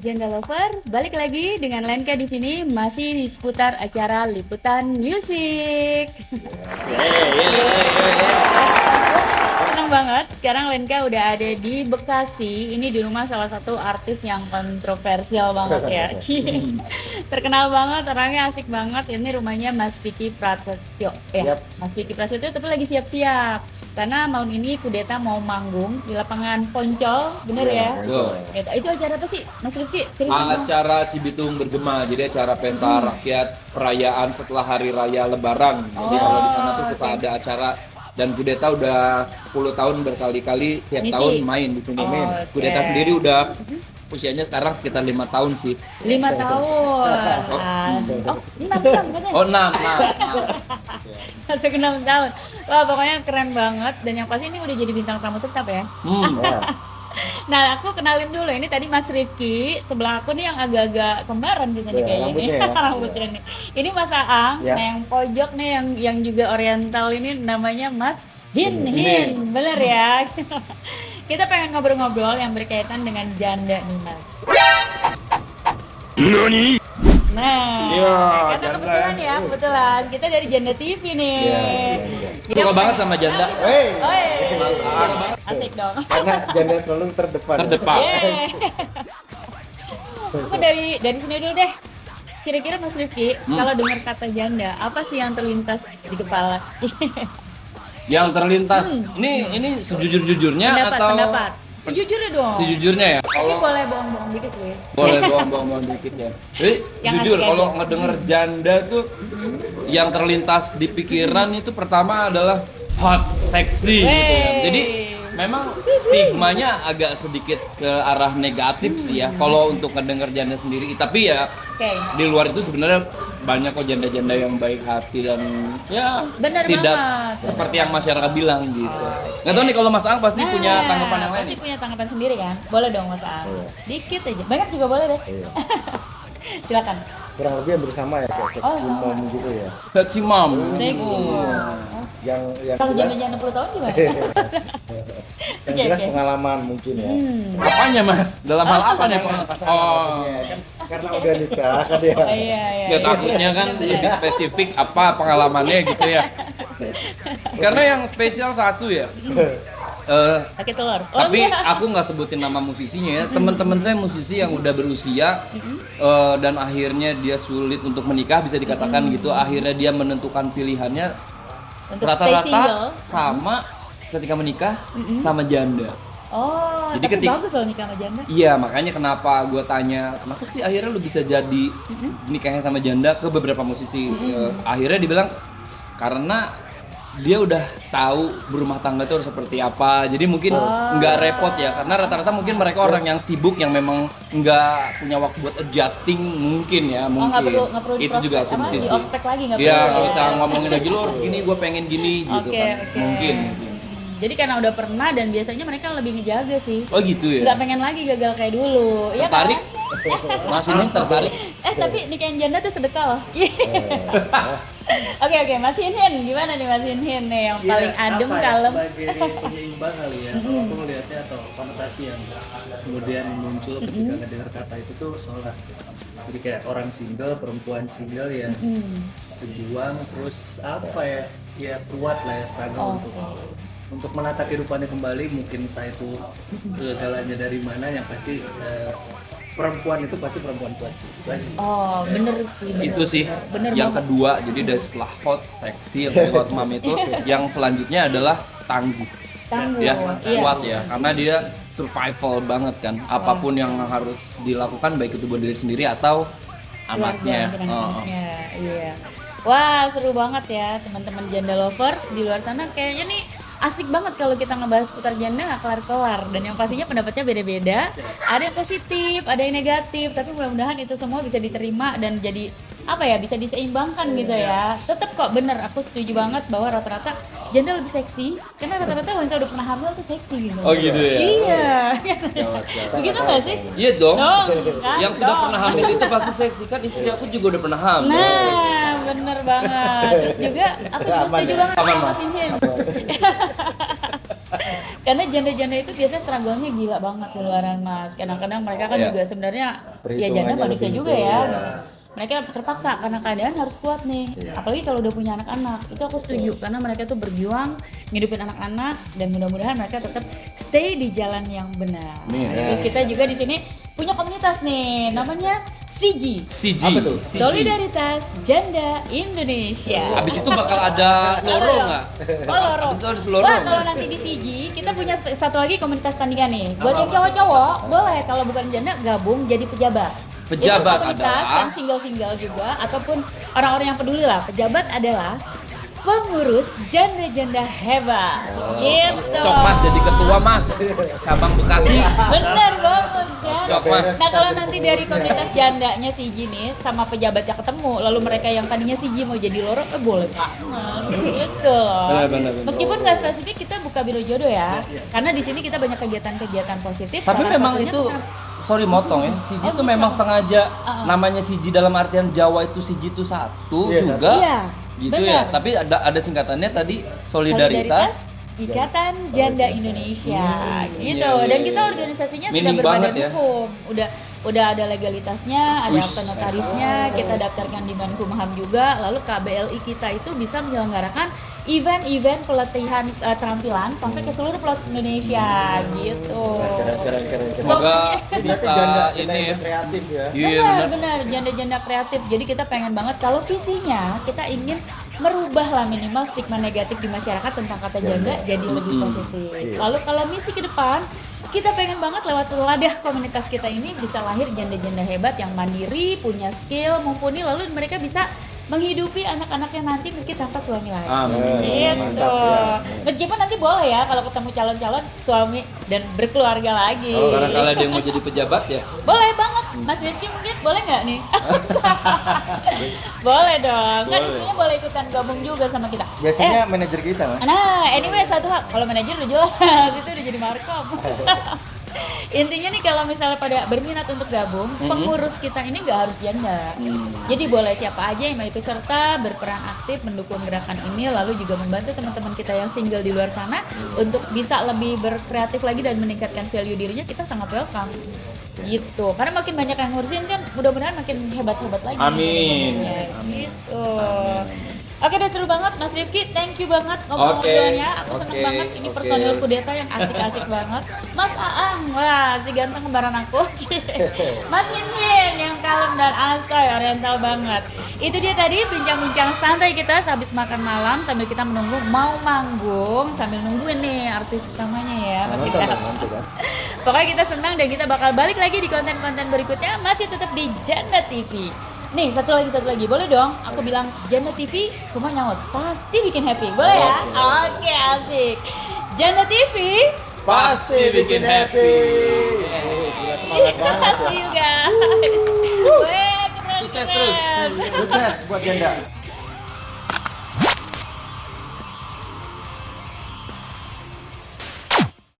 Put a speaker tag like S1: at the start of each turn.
S1: Janda Lover, balik lagi dengan Lenka di sini masih di seputar acara liputan musik. Senang banget, sekarang Lenka udah ada di Bekasi. Ini di rumah salah satu artis yang kontroversial banget ya. Terkenal banget, orangnya asik banget. Ini rumahnya Mas Vicky Prasetyo ya. Mas Vicky Prasetyo tapi lagi siap-siap karena tahun ini Kudeta mau manggung di lapangan Poncol, bener ya? Itu acara apa sih, Mas Rifki?
S2: Acara Cibitung Bergema, jadi acara pesta rakyat perayaan setelah hari raya Lebaran. Jadi kalau di sana tuh suka ada acara dan Kudeta udah 10 tahun berkali-kali tiap tahun main di sini. Kudeta sendiri udah usianya sekarang sekitar 5 tahun sih.
S1: 5 tahun. 6 tahun katanya.
S2: Oh, 6.
S1: Masuk 6 tahun. Wah, pokoknya keren banget dan yang pasti ini udah jadi bintang tamu tetap ya. Nah, aku kenalin dulu. Ini tadi Mas Rifki, sebelah aku nih yang agak-agak kembaran gitu nih kayaknya nih. Rambutnya nih. Ini Mas Aang, nah yang pojok nih yang juga oriental ini namanya Mas Hin. Bener ya? Kita pengen ngobrol-ngobrol yang berkaitan dengan janda nih, Mas.
S2: Nani?
S1: Nah, karena kebetulan kita dari Janda TV nih.
S2: Jadi suka banget sama janda.
S1: Asik dong.
S3: Karena janda selalu terdepan.
S1: Aku dari sini dulu deh. Kira-kira Mas Rifki, kalau dengar kata janda, apa sih yang terlintas di kepala?
S2: Yang terlintas. Ini sejujur-jujurnya
S1: Pendapat. Sejujurnya dong.
S2: Sejujurnya ya.
S1: Tapi boleh bohong-bohong dikit sih.
S2: Boleh bohong-bohong dikit ya. Jadi jujur kalau ngedenger janda tuh yang terlintas di pikiran itu pertama adalah hot, seksi gitu ya. Jadi memang stigmanya agak sedikit ke arah negatif sih ya kalau untuk ngedenger janda sendiri. Tapi ya di luar itu sebenarnya banyak kok janda-janda yang baik hati dan ya tidak seperti yang masyarakat bilang gitu. Nggak tahu nih kalau Mas Aang pasti punya tanggapan yang lain.
S1: Pasti punya tanggapan sendiri kan? Boleh dong Mas Aang. Dikit aja. Banyak juga boleh deh. Silakan.
S3: Kurang lebih hampir sama ya, kayak seksi mom gitu ya.
S2: Seksi mom.
S1: Seksi.
S3: Yang
S1: kalau
S3: jelas,
S1: janda 60 tahun gimana?
S3: yang jelas pengalaman mungkin ya.
S2: Apanya Mas? Dalam hal apa nih?
S3: Kan karena udah nikah kan ya.
S2: Ya takutnya kan lebih spesifik apa pengalamannya gitu ya. Karena yang spesial satu ya.
S1: Pakai telur.
S2: Tapi aku nggak sebutin nama musisinya ya. Teman-teman saya musisi yang udah berusia dan akhirnya dia sulit untuk menikah bisa dikatakan gitu. Akhirnya dia menentukan pilihannya rata-rata sama ketika menikah sama janda.
S1: Jadi tapi bagus loh nikah sama janda.
S2: Iya, makanya kenapa gue tanya kenapa sih akhirnya lu bisa jadi nikahnya sama janda ke beberapa musisi. Akhirnya dibilang karena dia udah tahu berumah tangga itu harus seperti apa, jadi mungkin nggak repot ya, karena rata-rata mungkin mereka orang yang sibuk yang memang nggak punya waktu buat adjusting mungkin ya, mungkin
S1: nggak perlu
S2: itu juga asumsi sih.
S1: Ospek lagi nggak perlu.
S2: Ya nggak usah ngomongin lagi lo harus gini, gue pengen gini gitu kan, mungkin.
S1: Jadi karena udah pernah dan biasanya mereka lebih ngejaga sih.
S2: Oh gitu ya?
S1: Nggak pengen lagi gagal kayak dulu.
S2: Tertarik? Mas ini tertarik?
S1: Tapi nikahin janda tuh sedekah loh. Oke, Mas Hinhin, gimana nih Mas Hinhin nih yang paling adem, kalem?
S4: Sebagai penyeimbang kali ya, kalau aku melihatnya atau konotasi yang kemudian muncul ketika mendengar kata itu tuh sholat. Jadi kayak orang single, perempuan single yang berjuang, terus apa ya kuat lah ya struggle untuk menata kehidupannya kembali, mungkin entah itu jalannya dari mana, yang pasti perempuan itu pasti perempuan kuat sih.
S1: Bener sih.
S2: Itu sih. Yang kedua, jadi udah setelah hot, seksi, yang hot mom itu, yang selanjutnya adalah tangguh. Ya, kuat ya, karena dia survival banget kan. Apapun yang harus dilakukan, baik itu buat diri sendiri atau anaknya.
S1: Iya. Wah, seru banget ya teman-teman janda lovers di luar sana. Kayaknya nih asik banget kalau kita ngebahas putar janda nggak kelar-kelar, dan yang pastinya pendapatnya beda-beda, ada yang positif, ada yang negatif, tapi mudah-mudahan itu semua bisa diterima dan jadi bisa diseimbangkan gitu ya. Tetap kok bener, aku setuju banget bahwa rata-rata janda lebih seksi karena rata-rata wanita udah pernah hamil tuh seksi gitu.
S2: Oh gitu ya?
S1: Iya. Begitu nggak sih?
S2: Iya dong.
S1: Kan?
S2: Yang sudah pernah hamil itu pasti seksi, kan istri aku juga udah pernah hamil.
S1: Nah, bener banget. Terus juga aku juga setuju banget sama Mas Hinhin. Karena janda-janda itu biasanya struggle-nya gila banget di luaran Mas. Kadang-kadang mereka kan
S2: Iya.
S1: juga sebenarnya ya
S3: Perhitungannya
S1: janda manusia
S3: lebih
S1: juga
S3: itu,
S1: ya.
S3: ya.
S1: Gitu. Mereka terpaksa karena keadaan harus kuat nih. Apalagi kalau udah punya anak-anak. Itu aku setuju karena mereka tuh berjuang ngidupin anak-anak dan mudah-mudahan mereka tetap stay di jalan yang benar. Terus kita juga di sini punya komunitas nih namanya CG.
S2: CG.
S3: Apa tuh?
S2: CG.
S1: Solidaritas Janda Indonesia.
S2: Habis itu bakal ada loro nggak?
S1: Oh, loro.
S2: Habis itu ada loro
S1: Wah,
S2: nggak?
S1: kalau nanti di CG kita punya satu lagi komunitas tandingan nih. Buat yang cowok-cowok boleh kalau bukan janda gabung jadi pejabat.
S2: Pejabat
S1: Itu komunitas
S2: adalah?
S1: yang single-single juga ataupun orang-orang yang peduli lah. Pejabat adalah pengurus janda-janda hebat. Gitu.
S2: Cok Mas jadi ketua Mas. Cabang Bekasi.
S1: Bener banget kan?
S2: Cok Mas.
S1: Nah kalau nanti dari komunitas jandanya CG nih sama pejabatnya ketemu, lalu mereka yang tadinya CG mau jadi loro, boleh banget. Gitu.
S3: Benar.
S1: Meskipun nggak spesifik kita buka biro jodoh ya, karena di sini kita banyak kegiatan-kegiatan positif.
S2: Tapi
S1: salah
S2: memang
S1: satunya
S2: itu
S1: tentang-
S2: sorry motong ya. CG
S1: Oh,
S2: itu
S1: bisa.
S2: memang sengaja namanya CG dalam artian Jawa itu CG itu satu
S3: Iya,
S2: juga.
S1: Iya,
S2: Gitu
S1: benar.
S2: ya. Tapi ada singkatannya tadi solidaritas.
S1: Ikatan Janda Indonesia gitu.
S2: Iya,
S1: Dan
S2: iya,
S1: kita
S2: iya.
S1: organisasinya sudah
S2: Minim
S1: berbadan
S2: banget ya.
S1: hukum. Udah ada legalitasnya, ada
S2: Wish.
S1: akta notarisnya, kita daftarkan di Menkumham juga. Lalu KBLI kita itu bisa menyelenggarakan event-event pelatihan keterampilan sampai ke seluruh pelosok Indonesia gitu.
S3: Keren.
S2: Semoga
S3: Berarti
S2: bisa
S3: janda
S2: ini ya.
S3: yang kreatif ya.
S2: Iya
S1: Benar, janda-janda kreatif. Jadi kita pengen banget kalau visinya kita ingin merubah lah minimal stigma negatif di masyarakat tentang kata janda jadi lebih positif. Lalu kalau misi ke depan kita pengen banget lewat wadah komunitas kita ini bisa lahir janda-janda hebat yang mandiri, punya skill, mumpuni, lalu mereka bisa menghidupi anak-anaknya nanti meski tanpa suami lagi.
S2: Amin.
S1: Gitu.
S3: Mantap ya.
S1: Meskipun nanti boleh ya kalau ketemu calon-calon suami dan berkeluarga lagi.
S2: Karena kalau ada yang mau jadi pejabat ya.
S1: Boleh banget, Mas Rizky mungkin boleh nggak nih? Boleh dong, kan istrinya boleh ikutan gabung juga sama kita.
S3: Biasanya manajer kita, Mas.
S1: Nah, anyway satu hal, kalau manajer udah jelas itu udah jadi markom. Intinya nih kalau misalnya pada berminat untuk gabung, pengurus kita ini nggak harus janda. Jadi boleh siapa aja yang mau ikut serta, berperan aktif mendukung gerakan ini, lalu juga membantu teman-teman kita yang single di luar sana untuk bisa lebih berkreatif lagi dan meningkatkan value dirinya, kita sangat welcome. Gitu. Karena makin banyak yang ngurusin kan mudah-mudahan makin hebat-hebat lagi.
S2: Amin.
S1: janda-jandanya. Gitu. Oke, udah seru banget Mas Rifki, thank you banget ngobrol-ngobrolnya. Aku seneng banget, ini personil kudeta yang asik-asik banget. Mas Aang, wah si ganteng kembaran aku. Mas Inhin yang kalem dan asoy, oriental banget. Itu dia tadi bincang-bincang santai kita sehabis makan malam sambil kita menunggu mau manggung, sambil nungguin nih artis utamanya ya, masih datang. Pokoknya kita senang dan kita bakal balik lagi di konten-konten berikutnya, masih tetap di Janda TV. Nih, satu lagi, boleh dong? Aku bilang Janda TV, semua nyaut. Pasti bikin happy, boleh ya? Oke, asik. Janda TV,
S3: Pasti bikin happy. Gila semangat banget
S1: see
S3: ya.
S1: you guys. Weh,
S2: Sukses terus.
S1: keren.
S3: Sukses buat janda.